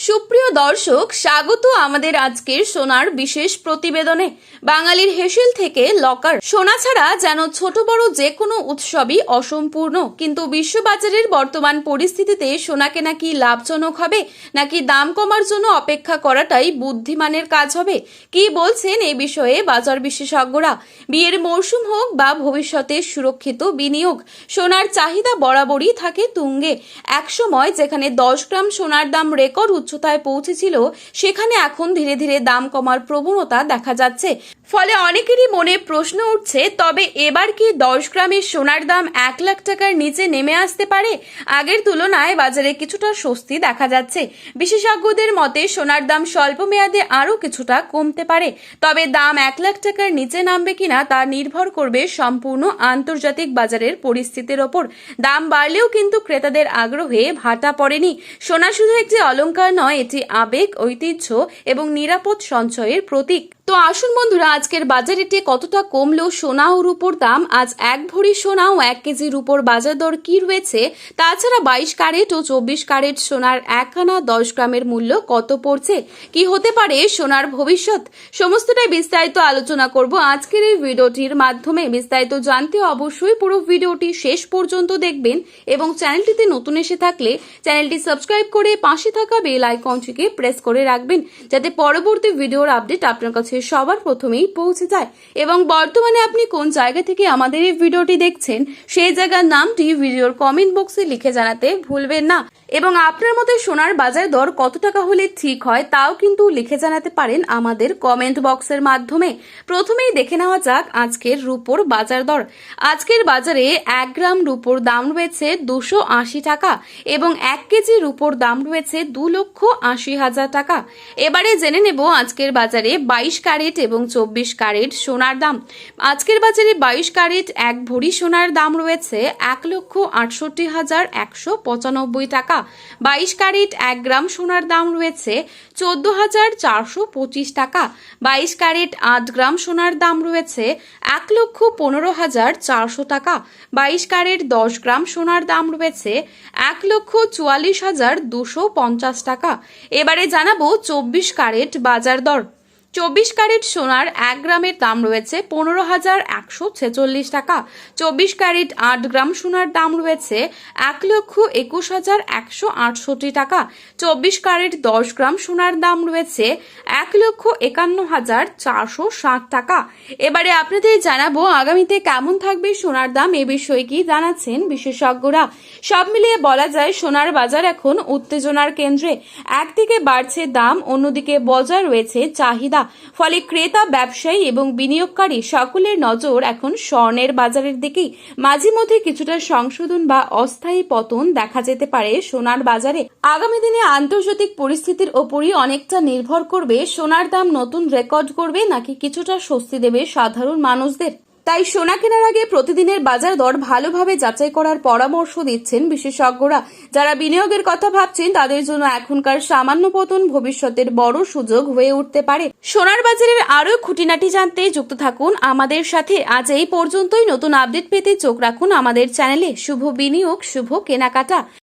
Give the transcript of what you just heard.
সুপ্রিয় দর্শক, স্বাগত আমাদের আজকের সোনার বিশেষ প্রতিবেদনে। বাঙালির হেসেল থেকে লকার সোনা ছাড়া যেন ছোট বড় যে কোনো উৎসবই অসম্পূর্ণ। কিন্তু বিশ্ববাজারের বর্তমান পরিস্থিতিতে সোনা কেনা কি লাভজনক হবে, নাকি দাম কমার জন্য অপেক্ষা করাটাই বুদ্ধিমানের কাজ হবে? কি বলছেন এ বিষয়ে বাজার বিশেষজ্ঞরা? বিয়ের মরশুম হোক বা ভবিষ্যতে সুরক্ষিত বিনিয়োগ, সোনার চাহিদা বরাবরই থাকে তুঙ্গে। একসময় যেখানে 10 গ্রাম সোনার দাম রেকর্ড উচ্চতায় পৌঁছেছিল, সেখানে এখন ধীরে ধীরে দাম কমার প্রবণতা দেখা যাচ্ছে। ফলে অনেকেরই মনে প্রশ্ন উঠছে, তবে এবার কি 10 গ্রামের সোনার দাম 1 লাখ টাকার নিচে নেমে আসতে পারে? আগের তুলনায় বাজারে কিছুটা স্বস্তি দেখা যাচ্ছে। বিশেষজ্ঞদের মতে সোনার দাম স্বল্প মেয়াদে আরও কিছুটা কমতে পারে, তবে দাম 1 লাখ টাকার নিচে নামবে কিনা তা নির্ভর করবে সম্পূর্ণ আন্তর্জাতিক বাজারের পরিস্থিতির ওপর। দাম বাড়লেও কিন্তু ক্রেতাদের আগ্রহে ভাটা পড়েনি। সোনা শুধু একটি অলংকার নয়, এটি আবেগ, ঐতিহ্য এবং নিরাপদ সঞ্চয়ের প্রতীক। তো আসুন বন্ধুরা, আজকের বাজারেতে কতটা কমলো সোনা ও রূপোর দাম, আজ 1 ভরি সোনা ও 1 কেজি রূপোর বাজার দর কি রয়েছে, তাছাড়া 22 ক্যারেট ও 24 ক্যারেট সোনার 1 আনা 10 গ্রামের মূল্য কত পড়ছে, কি হতে পারে সোনার ভবিষ্যৎ, সমস্তটাই বিস্তারিত আলোচনা করব আজকের এই ভিডিওটির মাধ্যমে। বিস্তারিত জানতে অবশ্যই পুরো ভিডিওটি শেষ পর্যন্ত দেখবেন এবং চ্যানেলটিতে নতুন এসে থাকলে চ্যানেলটি সাবস্ক্রাইব করে পাশে থাকা বেল আইকনটিকে প্রেস করে রাখবেন, যাতে পরবর্তী ভিডিওর আপডেট আপনার কাছে সবার প্রথমেই পৌঁছে যায়। এবং বর্তমানে আপনি কোন জায়গা থেকে আমাদের এই ভিডিওটি দেখছেন, সেই জায়গার নামটি ভিডিওর কমেন্ট বক্সে লিখে জানাতে ভুলবেন না। এবং আপনার মতে সোনার বাজার দর কত টাকা হলে ঠিক হয়, তাও কিন্তু লিখে জানাতে পারেন আমাদের কমেন্ট বক্সের মাধ্যমে। প্রথমেই দেখে নেওয়া যাক আজকের রূপোর বাজার দর। আজকের বাজারে 1 গ্রাম রূপোর দাম রয়েছে 280 টাকা এবং 1 কেজি রূপোর দাম রয়েছে 2,80,000 টাকা। এবারে জেনে নেব আজকের বাজারে 22 ক্যারেট এবং 24 ক্যারেট সোনার দাম। আজকের বাজারে 22 ক্যারেট 1 ভরি সোনার দাম রয়েছে 1,68,195 টাকা। 22 ক্যারেট 1 গ্রাম সোনার দাম রয়েছে 14,425 টাকা। 22 ক্যারেট 8 গ্রাম সোনার দাম রয়েছে 1,15,400 টাকা। 22 ক্যারেট 10 গ্রাম সোনার দাম রয়েছে 1,44,250 টাকা। এবারে জানাবো 24 ক্যারেট বাজার দর। 24 ক্যারেট সোনার 1 গ্রামের দাম রয়েছে 15,146 টাকা। 24 ক্যারেট 8 গ্রাম সোনার দাম রয়েছে 1,21,168 টাকা। 24 ক্যারেট 10 গ্রাম সোনার দাম রয়েছে 1,51,460 টাকা। এবারে আপনাদের জানাবো আগামীতে কেমন থাকবে সোনার দাম, এ বিষয়ে কি জানাচ্ছেন বিশেষজ্ঞরা। সব মিলিয়ে বলা যায় সোনার বাজার এখন উত্তেজনার কেন্দ্রে। একদিকে বাড়ছে দাম, অন্যদিকে বজায় রয়েছে চাহিদা। ফলে ক্রেতা, ব্যবসায়ী এবং বিনিয়োগকারী সকলের নজর এখন স্বর্ণের বাজারের দিকেই। মাঝে মধ্যে কিছুটা সংশোধন বা অস্থায়ী পতন দেখা যেতে পারে সোনার বাজারে। আগামী দিনে আন্তর্জাতিক পরিস্থিতির ওপরই অনেকটা নির্ভর করবে সোনার দাম নতুন রেকর্ড করবে নাকি কিছুটা স্বস্তি দেবে সাধারণ মানুষদের। তাই সোনা কেনার আগে প্রতিদিনের বাজার দর ভালোভাবে যাচাই করার পরামর্শ দিচ্ছেন বিশেষজ্ঞরা। যারা বিনিয়োগের কথা ভাবছেন তাদের জন্য এখনকার সামান্য পতন ভবিষ্যতের বড় সুযোগ হয়ে উঠতে পারে। সোনার বাজারের আরও খুঁটিনাটি জানতে যুক্ত থাকুন আমাদের সাথে। আজ এই পর্যন্তই। নতুন আপডেট পেতে চোখ রাখুন আমাদের চ্যানেলে। শুভ বিনিয়োগ, শুভ কেনাকাটা।